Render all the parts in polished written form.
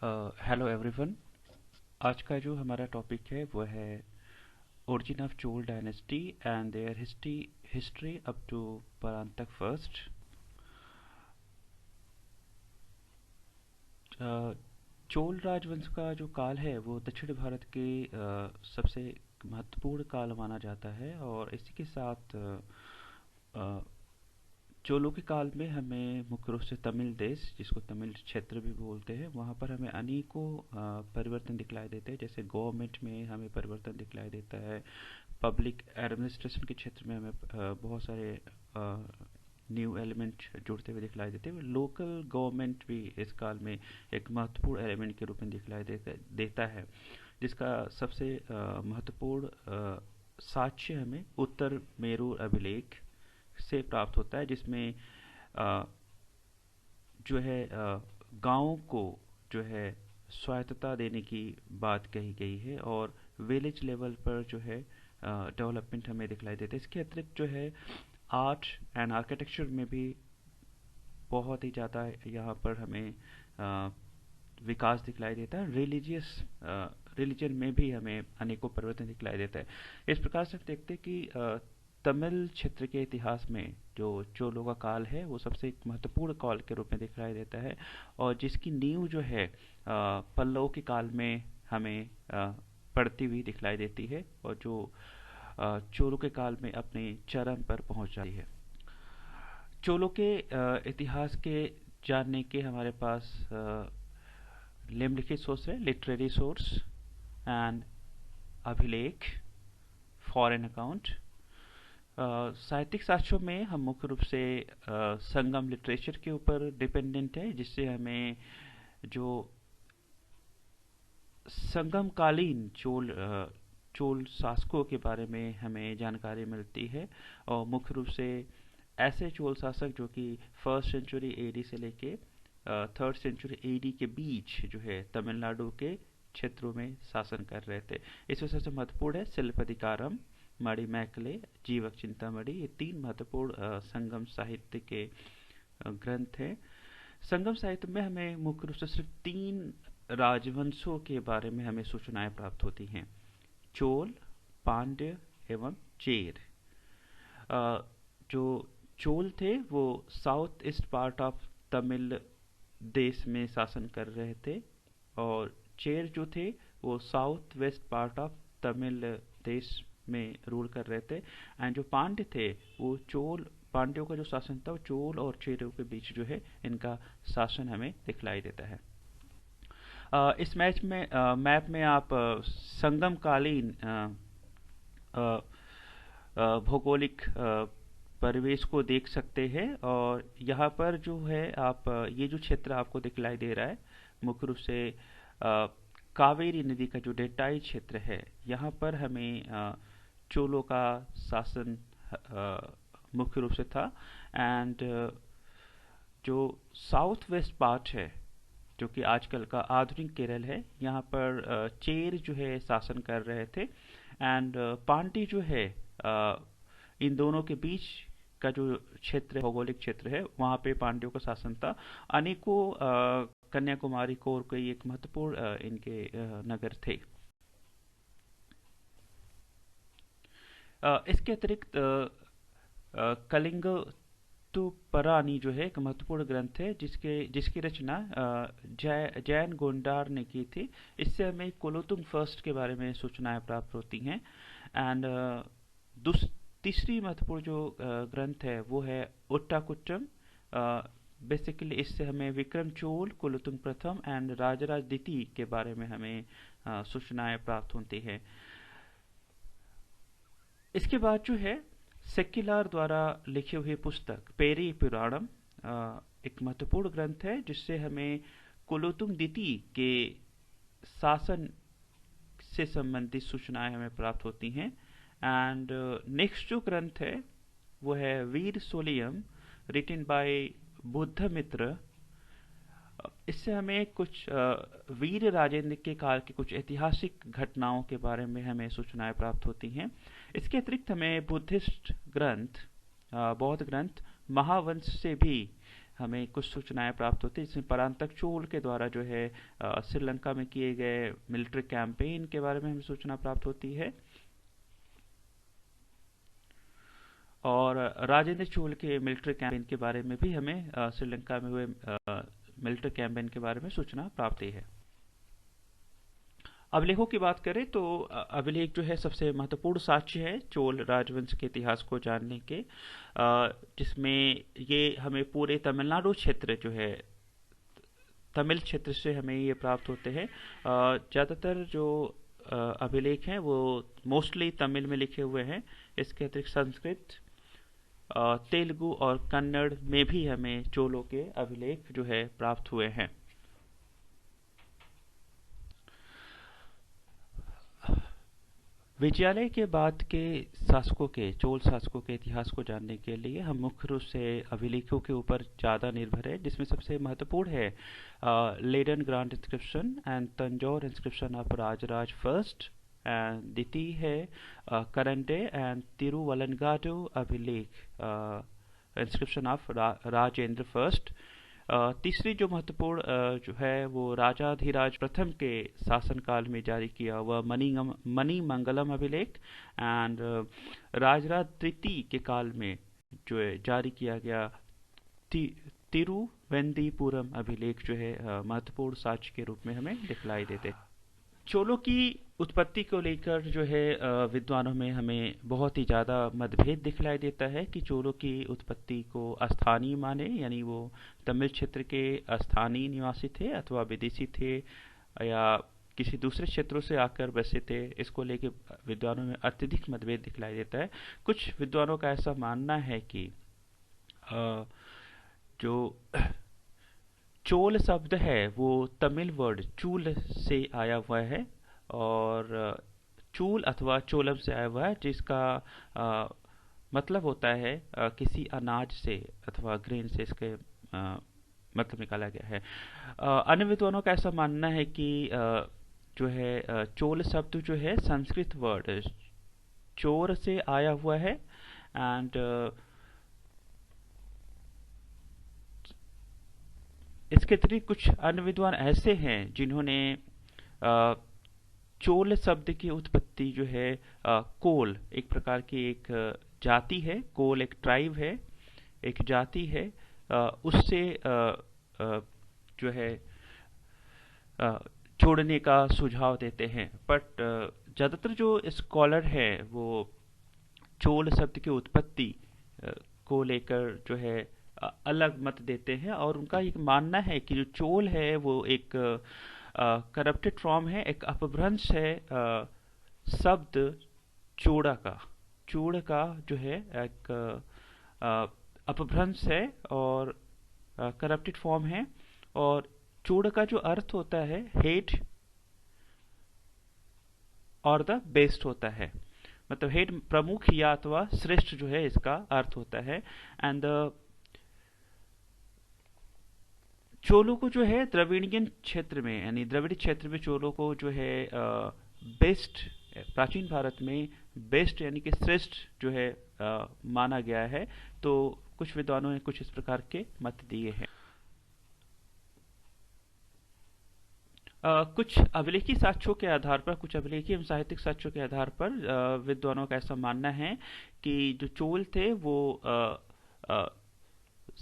Hello everyone. आज का जो हमारा टॉपिक है वो है origin of Chola dynasty and their history up to Parantaka first. Chola राजवंश का जो काल है वो दक्षिण भारत के सबसे महत्वपूर्ण काल माना जाता है, और इसी के साथ अ, चोलों के काल में हमें मुख्य रूप से तमिल देश, जिसको तमिल क्षेत्र भी बोलते हैं, वहाँ पर हमें अनेकों परिवर्तन दिखलाई देते हैं। जैसे गवर्नमेंट में हमें परिवर्तन दिखलाई देता है, पब्लिक एडमिनिस्ट्रेशन के क्षेत्र में हमें बहुत सारे न्यू एलिमेंट जुड़ते हुए दिखलाई देते हैं। लोकल गवर्नमेंट भी इस काल में एक महत्वपूर्ण एलिमेंट के रूप में दिखलाई देता है, जिसका सबसे महत्वपूर्ण साक्ष्य हमें उत्तर मेरू अभिलेख से प्राप्त होता है, जिसमें अ, जो है गाँव को जो है स्वायत्तता देने की बात कही गई है, और विलेज लेवल पर जो है डेवलपमेंट हमें दिखलाई देता है। इसके अतिरिक्त जो है आर्ट एंड आर्किटेक्चर में भी बहुत ही ज़्यादा यहाँ पर हमें विकास दिखलाई देता है। रिलीजन में भी हमें अनेकों परिवर्तन दिखलाई देता है। इस प्रकार से हम देखते हैं कि तमिल क्षेत्र के इतिहास में जो चोलों का काल है वो सबसे एक महत्वपूर्ण काल के रूप में दिखलाई देता है, और जिसकी नींव जो है पल्लव के काल में हमें पड़ती हुई दिखलाई देती है, और जो चोलों के काल में अपने चरम पर पहुंच जाती है। चोलों के इतिहास के जानने के हमारे पास निम्नलिखित सोर्स है: लिटरेरी सोर्स एंड अभिलेख, फॉरेन अकाउंट। साहित्यिक साक्ष्यों में हम मुख्य रूप से संगम लिटरेचर के ऊपर डिपेंडेंट है, जिससे हमें जो संगम कालीन चोल शासकों के बारे में हमें जानकारी मिलती है, और मुख्य रूप से ऐसे चोल शासक जो कि फर्स्ट सेंचुरी एडी से लेके थर्ड सेंचुरी एडी के बीच जो है तमिलनाडु के क्षेत्रों में शासन कर रहे थे। इसमें सबसे महत्वपूर्ण है सिलपदिकारम, मणिमेकले, जीवक चिंतामणि। ये तीन महत्वपूर्ण संगम साहित्य के ग्रंथ हैं। संगम साहित्य में हमें मुख्य रूप से सिर्फ तीन राजवंशों के बारे में हमें सूचनाएं प्राप्त होती हैं: चोल, पांड्य एवं चेर। जो चोल थे वो south east part of Tamil देश में शासन कर रहे थे, और चेर जो थे वो south west part of Tamil देश में रूल कर रहे थे। एंड जो पांड्य थे वो पांड्यों का जो शासन था वो चोल और चेरों के बीच जो है इनका शासन हमें दिखलाई देता है। इस मैप में आप संगमकालीन भौगोलिक परिवेश को देख सकते हैं, और यहाँ पर जो है आप ये जो क्षेत्र आपको दिखलाई दे रहा है मुख्य रूप से कावेरी नदी का जो डेल्टाई क्षेत्र है, यहाँ पर हमें चोलों का शासन मुख्य रूप से था। एंड जो साउथ वेस्ट पार्ट है जो कि आजकल का आधुनिक केरल है, यहाँ पर चेर जो है शासन कर रहे थे। एंड पांड्य जो है इन दोनों के बीच का जो क्षेत्र भौगोलिक क्षेत्र है वहाँ पे पांड्यों का शासन था। अनेकों कन्याकुमारी कोर के एक महत्वपूर्ण इनके नगर थे। इसके अतिरिक्त कलिंग तो परानी जो है एक महत्वपूर्ण ग्रंथ है, जिसकी रचना जैन गोंडार ने की थी। इससे हमें कोलोतुंग फर्स्ट के बारे में सूचनाएं प्राप्त होती हैं। एंड तीसरी महत्वपूर्ण जो ग्रंथ है वो है उट्टाकुट्टम। बेसिकली इससे हमें विक्रम चोल, कुलोतुंग प्रथम एंड राजराज द्वितीय के बारे में हमें सूचनाएं प्राप्त होती हैं। इसके बाद जो है सेक्युलर द्वारा लिखी हुई पुस्तक पेरी पुराणम एक महत्वपूर्ण ग्रंथ है, जिससे हमें कुलोतुंग द्वितीय के शासन से संबंधित सूचनाएं हमें प्राप्त होती हैं। एंड नेक्स्ट जो ग्रंथ है वो है वीर सोलियम, रिटन बाय बुद्धमित्र। इससे हमें कुछ वीर राजेंद्र के काल की कुछ ऐतिहासिक घटनाओं के बारे में हमें सूचनाएं प्राप्त होती हैं। इसके अतिरिक्त हमें बुद्धिस्ट ग्रंथ, बौद्ध ग्रंथ महावंश से भी हमें कुछ सूचनाएं प्राप्त होती है, जिसमें परांतक चोल के द्वारा जो है श्रीलंका में किए गए मिलिट्री कैंपेन के बारे में हमें सूचना प्राप्त होती है, और राजेंद्र चोल के मिलिट्री कैंपेन के बारे में भी हमें श्रीलंका में हुए मिलिट्री कैंपेन के बारे में सूचना प्राप्त है। अभिलेखों की बात करें तो अभिलेख जो है सबसे महत्वपूर्ण साक्ष्य है चोल राजवंश के इतिहास को जानने के, जिसमें ये हमें पूरे तमिलनाडु क्षेत्र जो है, तमिल क्षेत्र से हमें ये प्राप्त होते हैं। ज़्यादातर जो अभिलेख हैं वो मोस्टली तमिल में लिखे हुए हैं। इसके अतिरिक्त संस्कृत, तेलुगु और कन्नड़ में भी हमें चोलों के अभिलेख जो है प्राप्त हुए हैं। विजयालय के बाद के शासकों के, चोल शासकों के इतिहास को जानने के लिए हम मुख्य रूप से अभिलेखों के ऊपर ज़्यादा निर्भर है, जिसमें सबसे महत्वपूर्ण है Leiden grant inscription and Tanjore inscription of Rajaraja first, and द्वितीय है करंडे एंड तिरुवलनगाडु अभिलेख इंस्क्रिप्शन ऑफ राजेंद्र फर्स्ट। तीसरी जो महत्वपूर्ण जो है वो राजाधिराज प्रथम के शासनकाल में जारी किया हुआ मणिमंगलम अभिलेख, एंड राजराज तृतीय के काल में जो है जारी किया गया तिरुवेंदीपुरम अभिलेख जो है महत्वपूर्ण साक्ष्य के रूप में हमें दिखलाई देते। चोलों की उत्पत्ति को लेकर जो है विद्वानों में हमें बहुत ही ज़्यादा मतभेद दिखलाई देता है कि चोलों की उत्पत्ति को स्थानीय माने, यानी वो तमिल क्षेत्र के स्थानीय निवासी थे अथवा विदेशी थे या किसी दूसरे क्षेत्रों से आकर बसे थे। इसको लेकर विद्वानों में अत्यधिक मतभेद दिखलाई देता है। कुछ विद्वानों का ऐसा मानना है कि जो चोल शब्द है वो तमिल वर्ड चूल से आया हुआ है, और चूल अथवा चोलम से आया हुआ है, जिसका मतलब होता है किसी अनाज से अथवा ग्रेन से इसके मतलब निकाला गया है। अन्य विद्वानों का ऐसा मानना है कि जो है चोल शब्द जो है संस्कृत वर्ड चोर से आया हुआ है, एंड इसके अतिरिक्त कुछ अन्य विद्वान ऐसे हैं जिन्होंने चोल शब्द की उत्पत्ति जो है कोल एक प्रकार की एक जाति है, कोल एक ट्राइब है, एक जाति है, उससे जो है छोड़ने का सुझाव देते हैं। बट ज़्यादातर जो स्कॉलर है वो चोल शब्द की उत्पत्ति को लेकर जो है अलग मत देते हैं, और उनका एक मानना है कि जो चोल है वो एक करप्टेड फॉर्म है, एक अपभ्रंश है शब्द चूड़ का जो है एक अपभ्रंश है और करप्टेड फॉर्म है। और चूड़ का जो अर्थ होता है हेड और द बेस्ट होता है, मतलब हेड प्रमुख या अथवा श्रेष्ठ जो है इसका अर्थ होता है। एंड चोलों को जो है द्रविड़ियन क्षेत्र में, यानी द्रविड़ क्षेत्र में चोलों को जो है बेस्ट, प्राचीन भारत में बेस्ट यानी कि श्रेष्ठ जो है माना गया है। तो कुछ विद्वानों ने कुछ इस प्रकार के मत दिए हैं। कुछ अभिलेखी साक्ष्यों के आधार पर, कुछ अभिलेखी एवं साहित्यिक साक्ष्यों के आधार पर विद्वानों का ऐसा मानना है कि जो चोल थे वो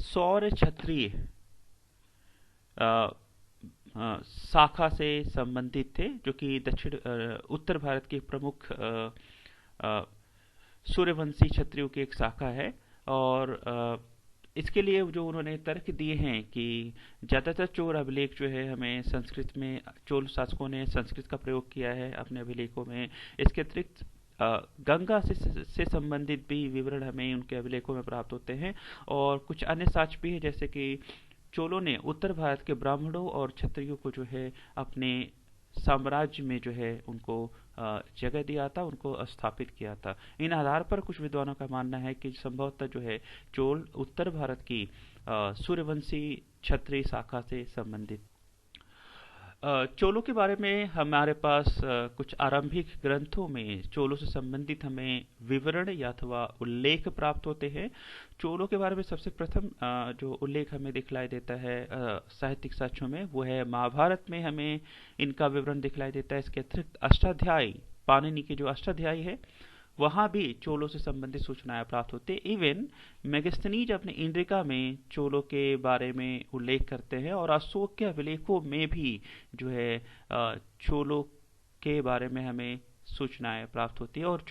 सौर क्षत्रिय शाखा से संबंधित थे, जो कि दक्षिण उत्तर भारत के प्रमुख सूर्यवंशी क्षत्रियों की एक शाखा है। और इसके लिए जो उन्होंने तर्क दिए हैं कि ज़्यादातर चोल अभिलेख जो है हमें संस्कृत में, चोल शासकों ने संस्कृत का प्रयोग किया है अपने अभिलेखों में। इसके अतिरिक्त गंगा से संबंधित भी विवरण हमें उनके अभिलेखों में प्राप्त होते हैं। और कुछ अन्य साक्ष्य भी है, जैसे कि चोलों ने उत्तर भारत के ब्राह्मणों और क्षत्रियों को जो है अपने साम्राज्य में जो है उनको जगह दिया था, उनको स्थापित किया था। इन आधार पर कुछ विद्वानों का मानना है कि संभवतः जो है चोल उत्तर भारत की सूर्यवंशी क्षत्रिय शाखा से संबंधित। चोलों के बारे में हमारे पास कुछ आरंभिक ग्रंथों में चोलों से संबंधित हमें विवरण या अथवा उल्लेख प्राप्त होते हैं। चोलों के बारे में सबसे प्रथम जो उल्लेख हमें दिखलाई देता है साहित्यिक साक्ष्यों में, वो है महाभारत में हमें इनका विवरण दिखलाई देता है। इसके अतिरिक्त अष्टाध्यायी, पाणिनि के जो अष्टाध्यायी है, वहाँ भी चोलों से संबंधित सूचनाएं प्राप्त होती है। इवन मेगस्थनीज अपने इंद्रिका में चोलों के बारे में उल्लेख करते हैं, और अशोक के अभिलेखों में भी जो है चोलों के बारे में हमें सूचनाएं प्राप्त होती है। और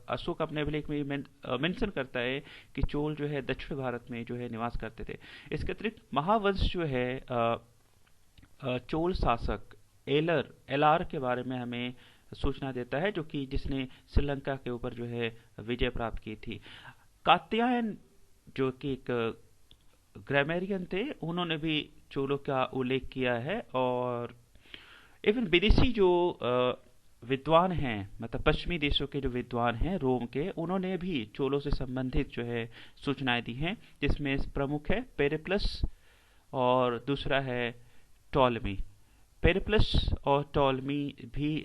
अशोक अपने अभिलेख में मेंशन करता है कि चोल जो है दक्षिण भारत में जो है निवास करते थे। इसके अतिरिक्त महावंश जो है चोल शासक एलार के बारे में हमें सूचना देता है, जो कि जिसने श्रीलंका के ऊपर जो है विजय प्राप्त की थी। कात्यायन जो कि एक ग्रामेरियन थे, उन्होंने भी चोलों का उल्लेख किया है। और इवन विदेशी जो विद्वान हैं, मतलब पश्चिमी देशों के जो विद्वान हैं रोम के, उन्होंने भी चोलों से संबंधित जो है सूचनाएं दी हैं, जिसमें प्रमुख है पेरिप्लस और दूसरा है टॉलमी। पेरिप्लस और टॉलमी भी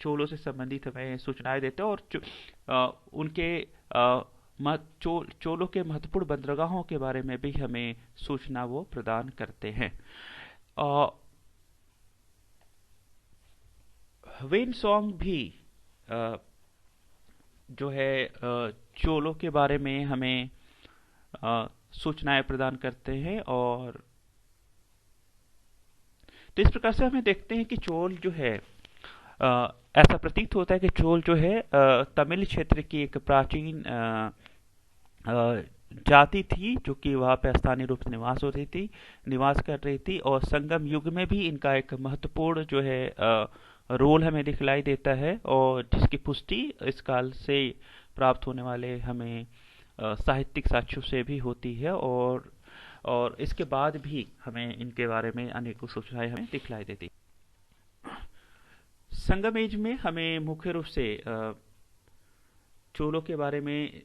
चोलों से संबंधित हमें सूचनाएं देते हैं, और उनके चोलों के महत्वपूर्ण बंदरगाहों के बारे में भी हमें सूचना वो प्रदान करते हैं। वेन सॉन्ग भी जो है चोलों के बारे में हमें सूचनाएं प्रदान करते हैं। और तो इस प्रकार से हमें देखते हैं कि चोल जो है ऐसा प्रतीत होता है कि चोल जो है तमिल क्षेत्र की एक प्राचीन जाति थी, जो कि वहाँ पे स्थानीय रूप से निवास कर रही थी। और संगम युग में भी इनका एक महत्वपूर्ण जो है रोल हमें दिखलाई देता है, और जिसकी पुष्टि इस काल से प्राप्त होने वाले हमें साहित्यिक साक्ष्यों से भी होती है। और इसके बाद भी हमें इनके बारे में अनेकों सूचनाएं हमें दिखलाई देती। संगम एज में हमें मुख्य रूप से चोलों के बारे में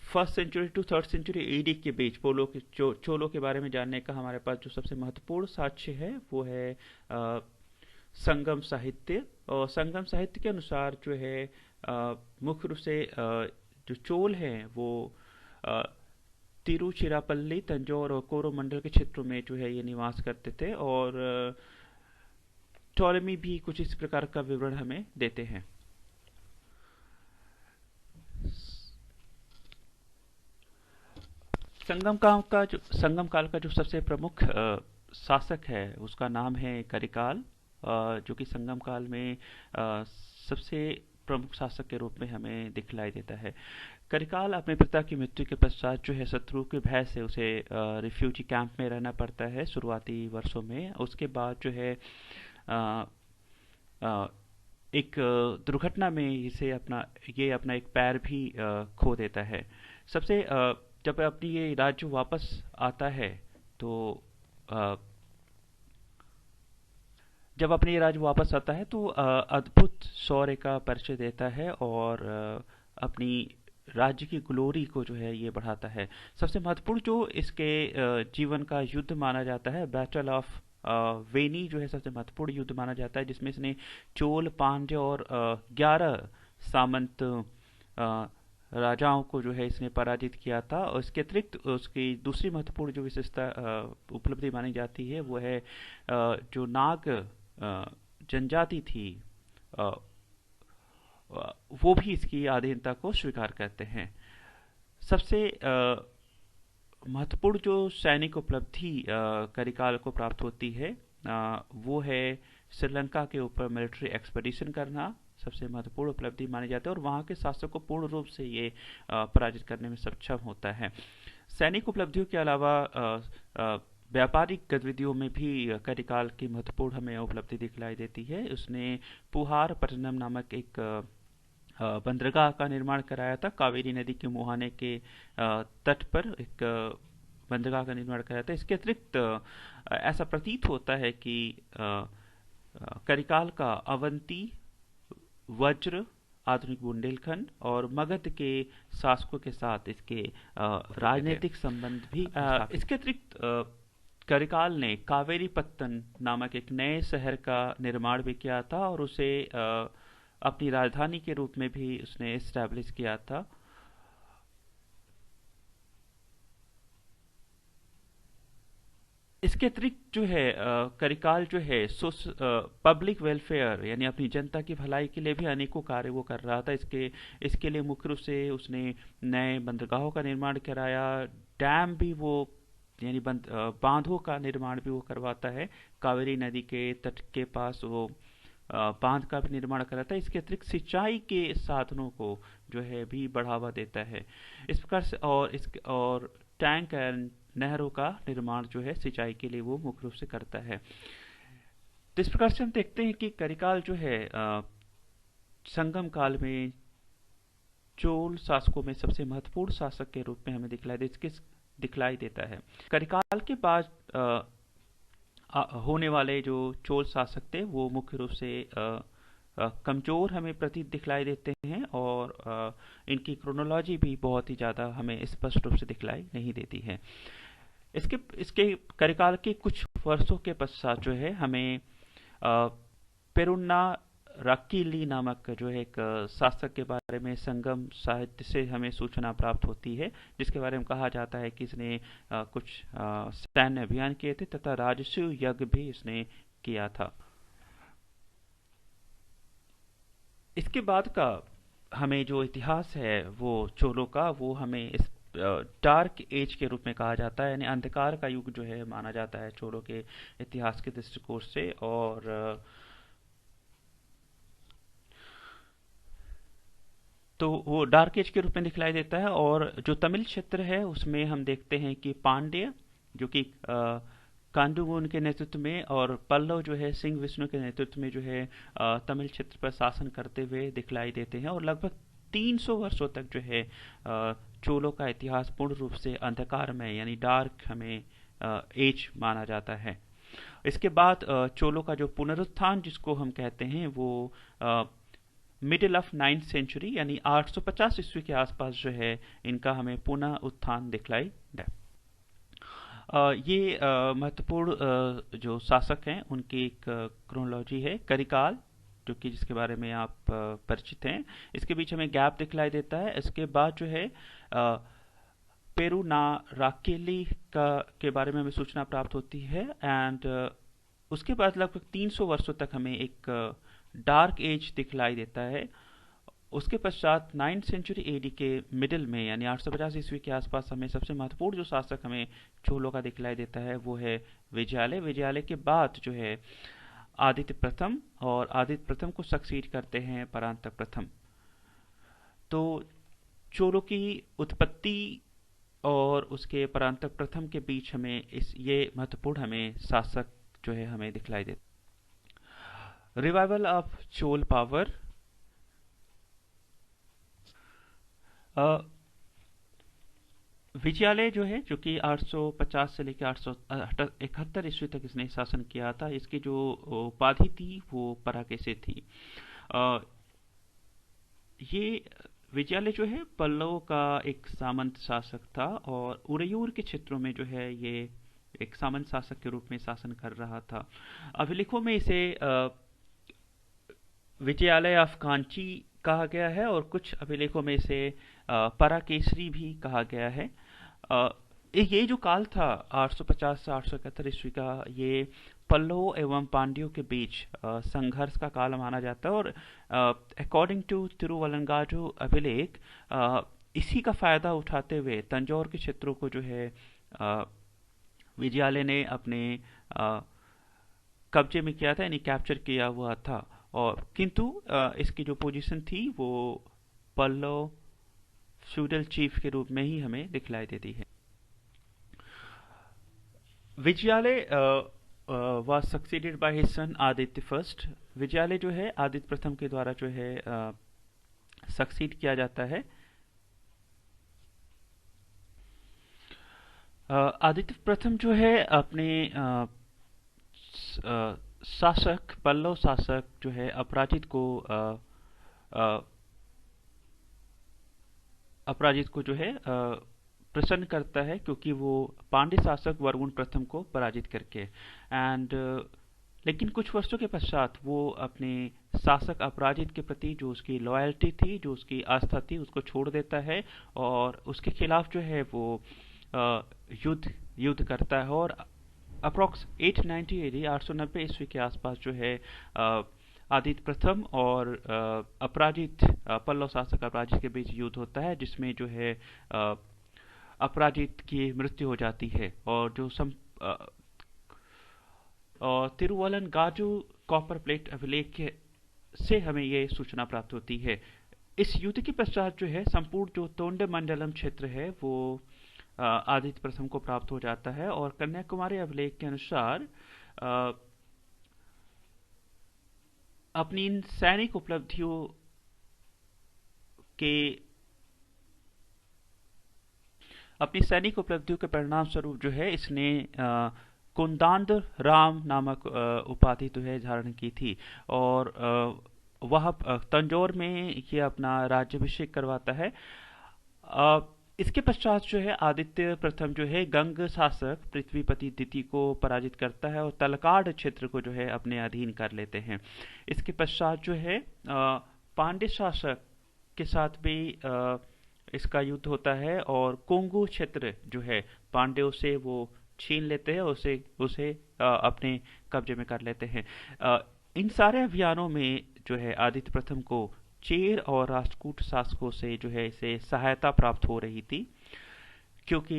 first century to third century AD के बीच चोलों के बारे में जानने का हमारे पास जो सबसे महत्वपूर्ण साक्ष्य है, वो है संगम साहित्य। और संगम साहित्य के अनुसार जो है मुख्य रूप से जो चोल हैं वो तिरुचिरापल्ली, तंजौर और कोरोमंडल के क्षेत्रों में जो है ये निवास करते थे। और टॉलेमी भी कुछ इस प्रकार का विवरण हमें देते हैं। संगम काल का जो सबसे प्रमुख शासक है, उसका नाम है करिकाल, जो कि संगम काल में सबसे प्रमुख शासक के रूप में हमें दिखलाई देता है। करिकाल अपने पिता की मृत्यु के पश्चात जो है शत्रु के भय से उसे रिफ्यूजी कैंप में रहना पड़ता है शुरुआती वर्षों में। उसके बाद जो है एक दुर्घटना में ये अपना एक पैर भी खो देता है। जब अपनी ये राज्य वापस आता है तो अद्भुत शौर्य का परिचय देता है, और अपनी राज्य की ग्लोरी को जो है ये बढ़ाता है। सबसे महत्वपूर्ण जो इसके जीवन का युद्ध माना जाता है, बैटल ऑफ वेनी जो है सबसे महत्वपूर्ण युद्ध माना जाता है, जिसमें इसने चोल, पांड्य और 11 सामंत राजाओं को जो है इसने पराजित किया था। और इसके अतिरिक्त उसकी दूसरी महत्वपूर्ण जो विशेषता उपलब्धि मानी जाती है, वो है जो नाग जनजाति थी, वो भी इसकी आधीनता को स्वीकार करते हैं। सबसे महत्वपूर्ण जो सैनिक उपलब्धि करिकाल को प्राप्त होती है, वो है श्रीलंका के ऊपर मिलिट्री एक्सपेडिशन करना सबसे महत्वपूर्ण उपलब्धि मानी जाती है, और वहाँ के शासक को पूर्ण रूप से ये पराजित करने में सक्षम होता है। सैनिक उपलब्धियों के अलावा व्यापारिक गतिविधियों में भी करिकाल की महत्वपूर्ण हमें उपलब्धि दिखलाई देती है। उसने पुहार पट्टनम नामक एक बंदरगाह का निर्माण कराया था। कावेरी नदी के मुहाने के तट पर एक बंदरगाह का निर्माण कराया था। इसके अतिरिक्त ऐसा प्रतीत होता है कि करिकाल का अवंती, वज्र, आधुनिक बुंदेलखंड और मगध के शासकों के साथ इसके राजनीतिक संबंध भी। इसके अतिरिक्त करिकाल ने कावेरीपत्तन नामक एक नए शहर का निर्माण भी किया था और उसे अपनी राजधानी के रूप में भी उसने एस्टैब्लिश किया था। इसके अतिरिक्त जो है करिकाल जो है पब्लिक वेलफेयर यानी अपनी जनता की भलाई के लिए भी अनेकों कार्य वो कर रहा था। इसके इसके लिए मुख्य रूप से उसने नए बंदरगाहों का निर्माण कराया, डैम भी वो यानी बांधों का निर्माण भी वो करवाता है। कावेरी नदी के तट के पास वो बांध का भी निर्माण कराता है। इसके अतिरिक्त सिंचाई के साधनों को जो है भी बढ़ावा देता है। इस प्रकार से और टैंक एंड नहरों का निर्माण जो है सिंचाई के लिए वो मुख्य रूप से करता है। तो इस प्रकार से हम देखते हैं कि करिकाल जो है संगम काल में चोल शासकों में सबसे महत्वपूर्ण शासक के रूप में हमें दिखलाई देता है। करिकाल के बाद होने वाले जो चोल शासक थे वो मुख्य रूप से कमजोर हमें प्रतीत दिखलाई देते हैं और इनकी क्रोनोलॉजी भी बहुत ही ज़्यादा हमें स्पष्ट रूप से दिखलाई नहीं देती है। इसके इसके करिकाल के कुछ वर्षों के पश्चात जो है हमें पेरुन्ना राक्कीली नामक जो है एक शासक के बारे में संगम साहित्य से हमें सूचना प्राप्त होती है, जिसके बारे में कहा जाता है कि इसने कुछ सैन्य अभियान किए थे तथा राजस्व यज्ञ भी इसने किया था। इसके बाद का हमें जो इतिहास है वो चोलों का, वो हमें इस डार्क एज के रूप में कहा जाता है, यानी अंधकार का युग जो है माना जाता है चोलों के इतिहास के दृष्टिकोण से। और तो वो डार्क एज के रूप में दिखलाई देता है। और जो तमिल क्षेत्र है उसमें हम देखते हैं कि पांड्य जो कि कांडूगुन के नेतृत्व में और पल्लव जो है सिंह विष्णु के नेतृत्व में जो है तमिल क्षेत्र पर शासन करते हुए दिखलाई देते हैं। और लगभग 300 वर्षों तक जो है चोलों का इतिहास पूर्ण रूप से अंधकार में यानी डार्क हमें एज माना जाता है। इसके बाद चोलों का जो पुनरुत्थान जिसको हम कहते हैं वो मिडिल ऑफ 9th सेंचुरी यानी 850 ईस्वी के आसपास जो है इनका हमें पुनः उत्थान दिखलाई दे। ये महत्वपूर्ण जो शासक हैं उनकी एक क्रोनोलॉजी है। करिकाल जो कि जिसके बारे में आप परिचित हैं, इसके बीच हमें गैप दिखलाई देता है। इसके बाद जो है पेरुनाराक्केली का के बारे में हमें सूचना प्राप्त होती है एंड उसके बाद लगभग 300 वर्षों तक हमें एक डार्क एज दिखलाई देता है। उसके पश्चात 9th सेंचुरी एडी के मिडिल में यानी 850 ईस्वी के आसपास हमें सबसे महत्वपूर्ण जो शासक हमें चोलों का दिखलाई देता है वो है विजयालय। विजयालय के बाद जो है आदित्य प्रथम, और आदित्य प्रथम को सक्सीड करते हैं परांतक प्रथम। तो चोलों की उत्पत्ति और उसके परांतक प्रथम के बीच हमें ये महत्वपूर्ण हमें शासक जो है हमें दिखलाई देते। Revival of Chola power. Vijayalaya जो है जो कि 850 से लेकर 871 ईस्वी तक इसने शासन किया था, इसकी जो उपाधि थी वो पराकेसे थी। ये विजयालय जो है पल्लव का एक सामंत शासक था और उरयूर के क्षेत्रों में जो है ये एक सामंत शासक के रूप में शासन कर रहा था। अभिलेखों में इसे विजयालय ऑफ कांची कहा गया है और कुछ अभिलेखों में इसे पराकेसरी भी कहा गया है। ये जो काल था 850 से 871 ईस्वी का, ये पल्लव एवं पांड्यों के बीच संघर्ष का काल माना जाता है। और अकॉर्डिंग टू तिरुवलंगाजो अभिलेख इसी का फायदा उठाते हुए तंजौर के क्षेत्रों को जो है विजयालय ने अपने कब्जे में किया था यानी कैप्चर किया हुआ था। और किंतु इसकी जो पोजीशन थी वो पल्लव फ्यूडल चीफ के रूप में ही हमें दिखलाई देती है। Vijayalaya was succeeded by his son Aditya first. Vijayalaya जो है आदित्य प्रथम के द्वारा जो है सक्सीड किया जाता है। आदित्य प्रथम जो है अपने शासक पल्लव शासक जो है अपराजित को जो है प्रसन्न करता है, क्योंकि वो पांड्य शासक वरुण प्रथम को पराजित करके। एंड लेकिन कुछ वर्षों के पश्चात वो अपने शासक अपराजित के प्रति जो उसकी लॉयल्टी थी, जो उसकी आस्था थी, उसको छोड़ देता है और उसके खिलाफ जो है वो अ, युद्ध युद्ध करता है। और अप्रोक्स 890 एडी 890 ईस्वी के आसपास जो है आदित्य प्रथम और अपराजित पल्लव शासक अपराजित के बीच युद्ध होता है, जिसमें जो है अ, अपराजित की मृत्यु हो जाती है। और जो तिरुवलन गाजू कॉपर प्लेट अभिलेख से हमें ये सूचना प्राप्त होती है। इस युद्ध के पश्चात जो है संपूर्ण जो तोंडे मंडलम क्षेत्र है वो आदित्य प्रथम को प्राप्त हो जाता है। और कन्याकुमारी अभिलेख के अनुसार अ, अपनी इन सैनिक उपलब्धियों के अपनी सैनिक उपलब्धियों के परिणाम स्वरूप जो है इसने कुंदांद राम नामक उपाधि जो है धारण की थी। और वह तंजौर में ये अपना राज्याभिषेक करवाता है। इसके पश्चात जो है आदित्य प्रथम जो है गंग शासक पृथ्वीपति द्वितीय को पराजित करता है और तलकाड क्षेत्र को जो है अपने अधीन कर लेते हैं। इसके पश्चात जो है पांड्य शासक के साथ भी इसका युद्ध होता है और कोंगू क्षेत्र जो है पांड्यों से वो छीन लेते हैं, उसे उसे अपने कब्जे में कर लेते हैं। इन सारे अभियानों में जो है आदित्य प्रथम को चेर और राष्ट्रकूट शासकों से जो है इसे सहायता प्राप्त हो रही थी, क्योंकि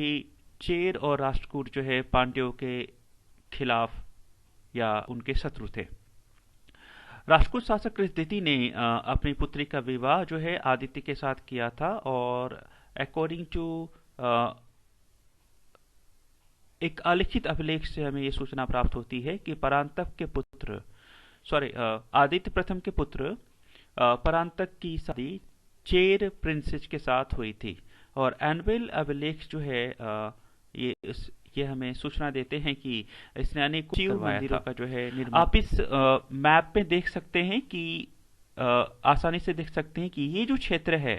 चेर और राष्ट्रकूट जो है पांड्यों के खिलाफ या उनके शत्रु थे। राष्ट्रकूट शासक कृष्णद्वितीय ने अपनी पुत्री का विवाह जो है आदित्य के साथ किया था। और अकॉर्डिंग टू एक अलिखित अभिलेख से हमें ये सूचना प्राप्त होती है कि परांतक के पुत्र आदित्य प्रथम के पुत्र परांतक की शादी चेर प्रिंसेस के साथ हुई थी। और एनविल अभिलेख जो है ये हमें सूचना देते हैं कि इसने अनेक शिव मंदिरों का जो है निर्माण। आप इस मैप में देख सकते हैं कि आसानी से देख सकते हैं कि ये जो क्षेत्र है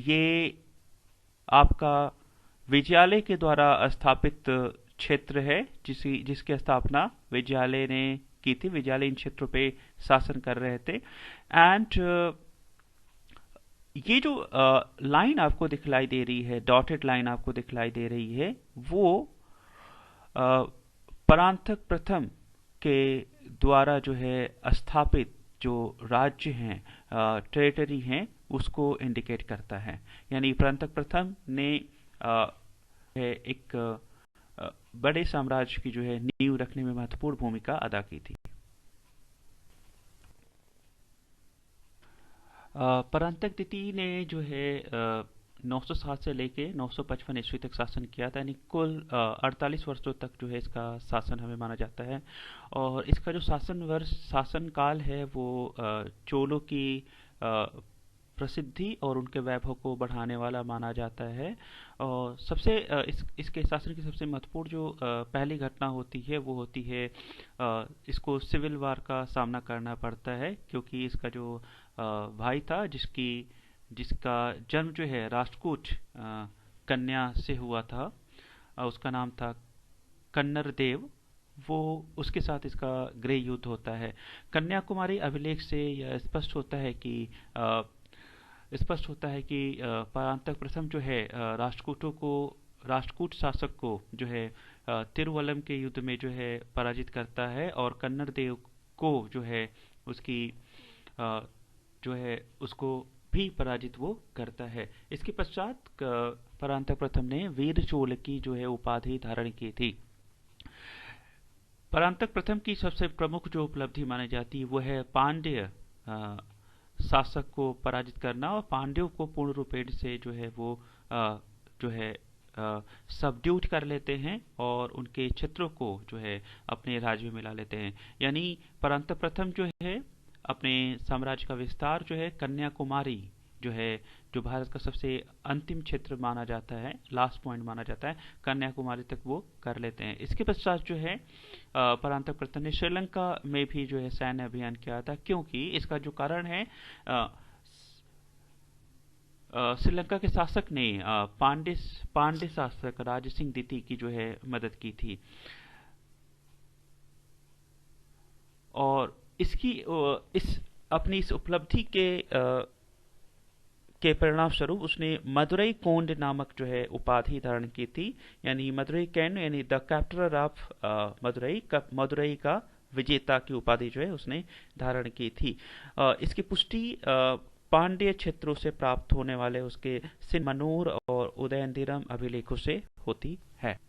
ये आपका विजयालय के द्वारा स्थापित क्षेत्र है, जिसकी स्थापना विजयालय ने की थी। विजयालय इन क्षेत्रों पे शासन कर रहे थे। एंड ये जो लाइन आपको दिखलाई दे रही है, डॉटेड लाइन आपको दिखलाई दे रही है, वो परांतक प्रथम के द्वारा जो है स्थापित जो राज्य हैं, टेरिटरी हैं, उसको इंडिकेट करता है। यानी परांतक प्रथम ने एक बड़े साम्राज्य की जो है नींव रखने में महत्वपूर्ण भूमिका अदा की थी। परांतक द्वितीय ने जो है 907 से लेके 955 ईस्वी तक शासन किया था। यानी कुल 48 वर्षों तक जो है इसका शासन हमें माना जाता है। और इसका जो शासन काल है वो चोलों की प्रसिद्धि और उनके वैभव को बढ़ाने वाला माना जाता है। और सबसे इसके शासन की सबसे महत्वपूर्ण जो पहली घटना होती है वो होती है इसको सिविल वार का सामना करना पड़ता है, क्योंकि इसका जो भाई था जिसका जन्म जो है राष्ट्रकूट कन्या से हुआ था, उसका नाम था कन्नर देव, वो उसके साथ इसका गृह युद्ध होता है। कन्याकुमारी अभिलेख से यह स्पष्ट होता है कि परांतक प्रथम जो है राष्ट्रकूट शासक को जो है तिरुवल्लम के युद्ध में जो है पराजित करता है और कन्नर देव को जो है उसको भी पराजित वो करता है। इसके पश्चात परांतक प्रथम ने वीर चोल की जो है उपाधि धारण की थी। परांतक प्रथम की सबसे प्रमुख जो उपलब्धि मानी जाती है वो है पांड्य शासक को पराजित करना और पांड्यों को पूर्ण रूपेण से जो है वो जो है सबड्यूट कर लेते हैं और उनके क्षेत्रों को जो है अपने राज्य में मिला लेते हैं। यानी परांतक प्रथम जो है अपने साम्राज्य का विस्तार जो है कन्याकुमारी जो भारत का सबसे अंतिम क्षेत्र माना जाता है, लास्ट पॉइंट माना जाता है, कन्याकुमारी तक वो कर लेते हैं। इसके पश्चात जो है परांतक प्रथम ने श्रीलंका में भी जो है सैन्य अभियान किया था, क्योंकि इसका जो कारण है श्रीलंका के शासक ने पांड्य शासक राज सिंह द्वितीय की जो है मदद की थी। और इस अपनी इस उपलब्धि के परिणाम स्वरूप उसने मदुरई कोंड नामक जो है उपाधि धारण की थी। यानी मदुरई कैंड यानी द कैप्टलर ऑफ मदुरई का विजेता की उपाधि जो है उसने धारण की थी। इसकी पुष्टि पांड्य क्षेत्रों से प्राप्त होने वाले उसके सिन्मनूर और उदयनदिरम अभिलेखों से होती है।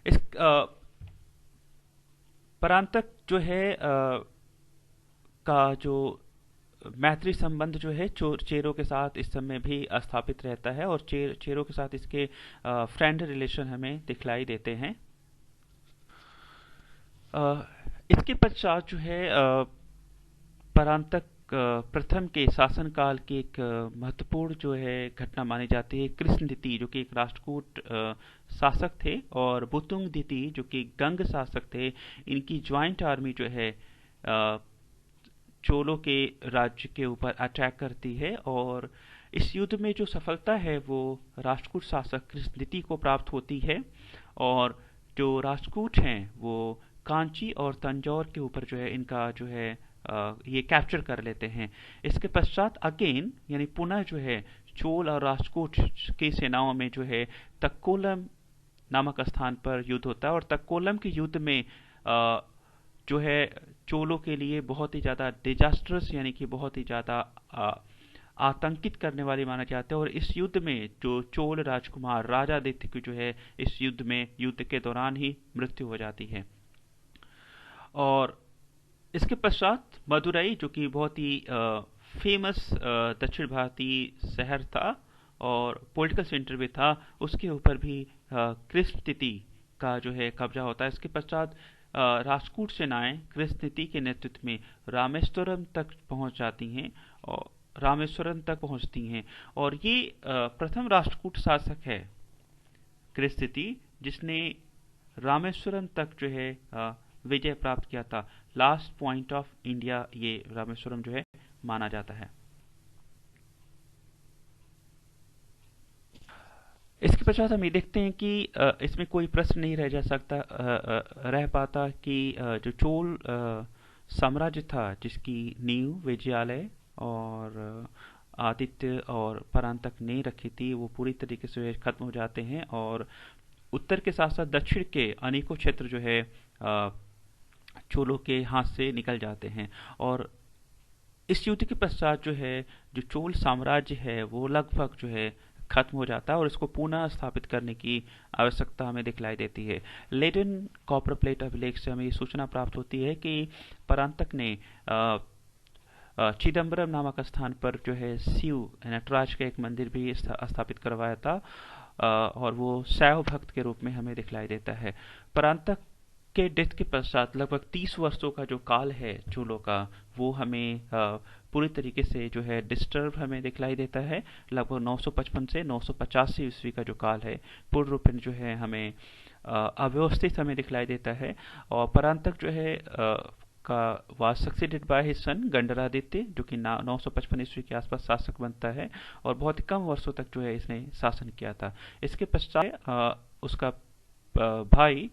इस परांतक जो है का जो मैत्री संबंध जो है चेरों के साथ इस समय भी स्थापित रहता है, और चेरों के साथ इसके फ्रेंड रिलेशन हमें दिखलाई देते हैं। इसके पश्चात जो है परांतक प्रथम के शासनकाल की एक महत्वपूर्ण जो है घटना मानी जाती है कृष्ण द्वितीय, जो कि एक राष्ट्रकूट शासक थे, और बुतुंग द्वितीय जो कि गंग शासक थे। इनकी ज्वाइंट आर्मी जो है चोलों के राज्य के ऊपर अटैक करती है, और इस युद्ध में जो सफलता है वो राष्ट्रकूट शासक कृष्ण द्वितीय को प्राप्त होती है, और जो राष्ट्रकूट हैं वो कांची और तंजौर के ऊपर जो है इनका जो है ये कैप्चर कर लेते हैं। इसके पश्चात अगेन यानी पुनः जो है चोल और राष्ट्रकूट की सेनाओं में जो है तक्कोलम नामक स्थान पर युद्ध होता है, और तक्कोलम के युद्ध में जो है चोलों के लिए बहुत ही ज़्यादा डिजास्टर्स यानी कि बहुत ही ज़्यादा आतंकित करने वाली माना जाता है। और इस युद्ध में जो चोल राजकुमार राजादित्य की जो है इस युद्ध के दौरान ही मृत्यु हो जाती है। और इसके पश्चात मदुरई जो कि बहुत ही फेमस दक्षिण भारतीय शहर था और पॉलिटिकल सेंटर भी था, उसके ऊपर भी कृष्ण द्वितीय का जो है कब्जा होता है। इसके पश्चात राष्ट्रकूट सेनाएं कृष्ण द्वितीय के नेतृत्व में रामेश्वरम तक पहुंच जाती हैं और रामेश्वरम तक पहुंचती हैं, और ये प्रथम राष्ट्रकूट शासक है कृष्ण द्वितीय जिसने रामेश्वरम तक जो है विजय प्राप्त किया था। लास्ट पॉइंट ऑफ इंडिया ये रामेश्वरम जो है माना जाता है। इसके पश्चात हम ये देखते हैं कि इसमें कोई प्रश्न नहीं रह पाता कि जो चोल साम्राज्य था जिसकी नींव विजयालय और आदित्य और परांतक ने रखी थी, वो पूरी तरीके से खत्म हो जाते हैं, और उत्तर के साथ साथ दक्षिण के अनेकों क्षेत्र जो है चोलों के हाथ से निकल जाते हैं। और इस युद्ध के पश्चात जो है जो चोल साम्राज्य है वो लगभग जो है खत्म हो जाता है, और इसको पुनः स्थापित करने की आवश्यकता हमें दिखलाई देती है। लेडन कॉपर प्लेट अभिलेख से हमें ये सूचना प्राप्त होती है कि परांतक ने चिदम्बरम नामक स्थान पर जो है शिव नटराज का एक मंदिर भी स्थापित करवाया था, और वो शैव भक्त के रूप में हमें दिखलाई देता है। परांतक के डेथ के पश्चात लगभग 30 वर्षों का जो काल है चोलों का, वो हमें पूरी तरीके से जो है डिस्टर्ब हमें दिखलाई देता है। लगभग 955 से 985 ईस्वी का जो काल है पूर्ण रूप में जो है हमें अव्यवस्थित हमें दिखलाई देता है। और परांतक जो है का was succeeded by his son Gandaraditya, जो कि 955 ईस्वी के आसपास शासक बनता है, और बहुत ही कम वर्षों तक जो है इसने शासन किया था। इसके पश्चात उसका भाई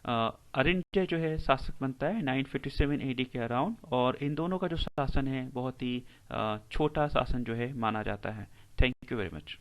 अरिंजय जो है शासक बनता है 957 एडी के अराउंड, और इन दोनों का जो शासन है बहुत ही छोटा शासन जो है माना जाता है। Thank you very much.